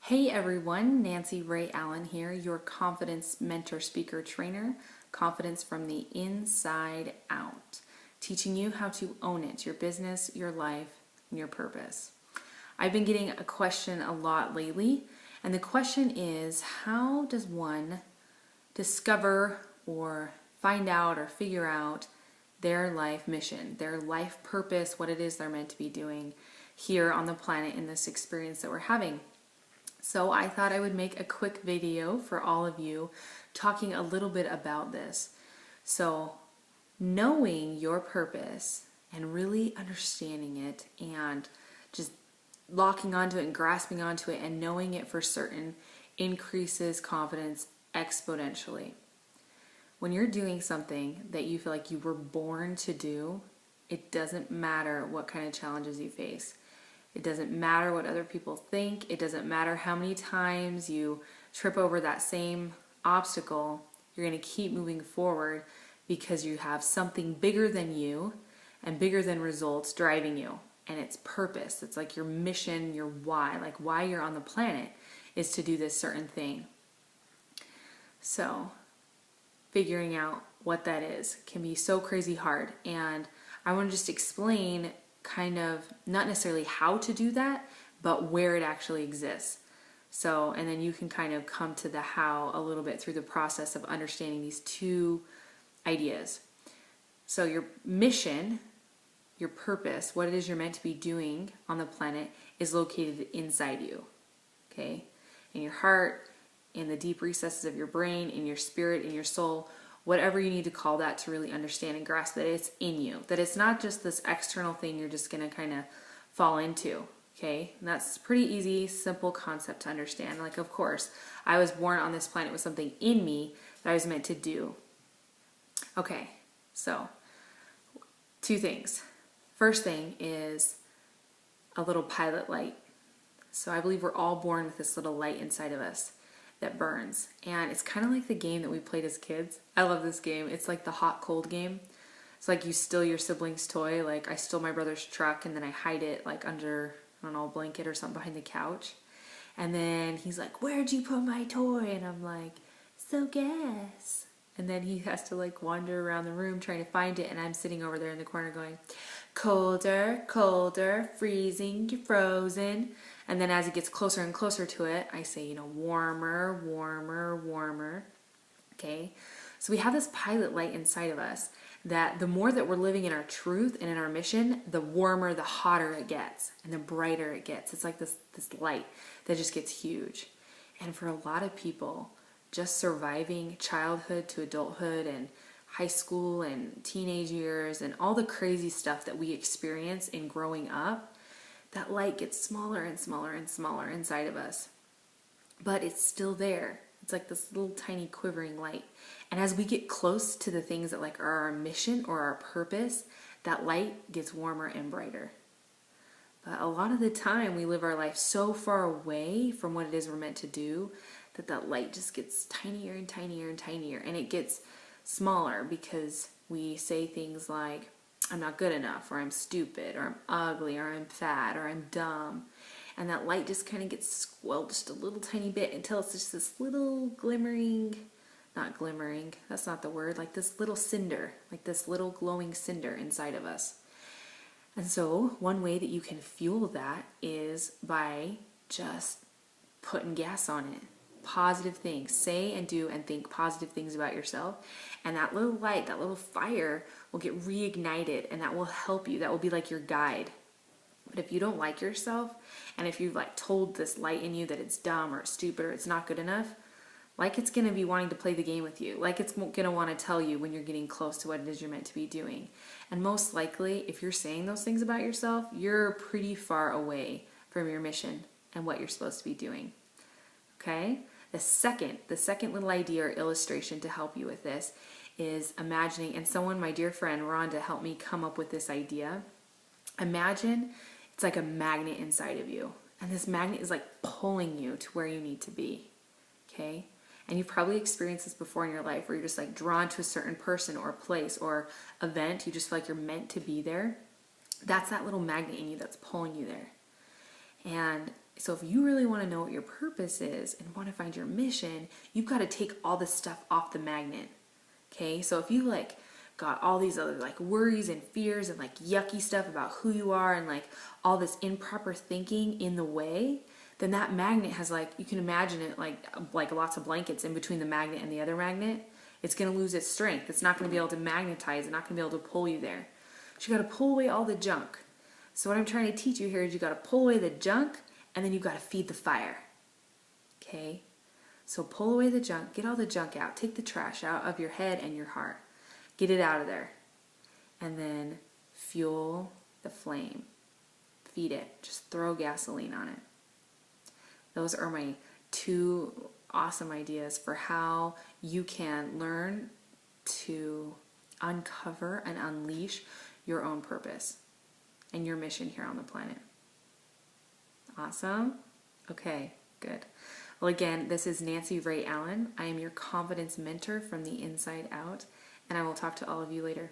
Hey everyone, Nancy Ray Allen here, your confidence mentor, speaker, trainer, confidence from the inside out, teaching you how to own it, your business, your life, and your purpose. I've been getting a question a lot lately, and the question is, how does one discover or find out or figure out their life mission, their life purpose, what it is they're meant to be doing here on the planet in this experience that we're having? So I thought I would make a quick video for all of you talking a little bit about this. So knowing your purpose and really understanding it and just locking onto it and grasping onto it and knowing it for certain increases confidence exponentially. When you're doing something that you feel like you were born to do, it doesn't matter what kind of challenges you face. It doesn't matter what other people think. It doesn't matter how many times you trip over that same obstacle. You're going to keep moving forward because you have something bigger than you and bigger than results driving you. And it's purpose. It's like your mission, your why, like why you're on the planet is to do this certain thing. So figuring out what that is can be so crazy hard. And I want to just explain kind of not necessarily how to do that, but where it actually exists. So, and then you can kind of come to the how a little bit through the process of understanding these two ideas. So your mission, your purpose, what it is you're meant to be doing on the planet is located inside you, okay? In your heart, in the deep recesses of your brain, in your spirit, in your soul, whatever you need to call that to really understand and grasp that it's in you, that it's not just this external thing you're just going to kind of fall into, okay? And that's a pretty easy, simple concept to understand. Like, of course, I was born on this planet with something in me that I was meant to do. Okay, so two things. First thing is a little pilot light. So I believe we're all born with this little light inside of us that burns, and it's kind of like the game that we played as kids. I love this game. It's like the hot cold game. It's like you steal your sibling's toy. Like I stole my brother's truck and then I hide it like under, I don't know, a blanket or something behind the couch, and then he's like, "Where'd you put my toy?" And I'm like, "So guess." And then he has to like wander around the room trying to find it, and I'm sitting over there in the corner going, "Colder, colder, freezing, you're frozen." And then as it gets closer and closer to it, I say, warmer, warmer, warmer. Okay? So we have this pilot light inside of us that the more that we're living in our truth and in our mission, the warmer, the hotter it gets, and the brighter it gets. It's like this light that just gets huge. And for a lot of people, just surviving childhood to adulthood and high school and teenage years and all the crazy stuff that we experience in growing up, that light gets smaller and smaller and smaller inside of us. But it's still there. It's like this little tiny quivering light. And as we get close to the things that like are our mission or our purpose, that light gets warmer and brighter. But a lot of the time we live our life so far away from what it is we're meant to do that light just gets tinier and tinier and tinier. And it gets smaller because we say things like, "I'm not good enough," or "I'm stupid," or "I'm ugly," or "I'm fat," or "I'm dumb." And that light just kind of gets squelched a little tiny bit until it's just this little glimmering, not glimmering, that's not the word, like this little cinder, like this little glowing cinder inside of us. And so one way that you can fuel that is by just putting gas on it. Positive things. Say and do and think positive things about yourself. And that little light, that little fire will get reignited, and that will help you. That will be like your guide. But if you don't like yourself, and if you've like told this light in you that it's dumb or it's stupid or it's not good enough, like it's going to be wanting to play the game with you. Like it's going to want to tell you when you're getting close to what it is you're meant to be doing. And most likely, if you're saying those things about yourself, you're pretty far away from your mission and what you're supposed to be doing. Okay? The second little idea or illustration to help you with this is imagining, and someone, my dear friend Rhonda, helped me come up with this idea. Imagine it's like a magnet inside of you, and this magnet is like pulling you to where you need to be, okay? And you've probably experienced this before in your life where you're just like drawn to a certain person or place or event. You just feel like you're meant to be there. That's that little magnet in you that's pulling you there. And So if you really want to know what your purpose is and want to find your mission, you've got to take all this stuff off the magnet. Okay? So if you like got all these other like worries and fears and like yucky stuff about who you are and like all this improper thinking in the way, then that magnet has like, you can imagine it like lots of blankets in between the magnet and the other magnet. It's going to lose its strength. It's not going to be able to magnetize. It's not going to be able to pull you there. So you got to pull away all the junk. So what I'm trying to teach you here is you got to pull away the junk, and then you've got to feed the fire. Okay? So pull away the junk, get all the junk out, take the trash out of your head and your heart. Get it out of there. And then fuel the flame. Feed it. Just throw gasoline on it. Those are my 2 awesome ideas for how you can learn to uncover and unleash your own purpose and your mission here on the planet. Awesome? Okay, good. Well, again, this is Nancy Ray Allen. I am your confidence mentor from the inside out, and I will talk to all of you later.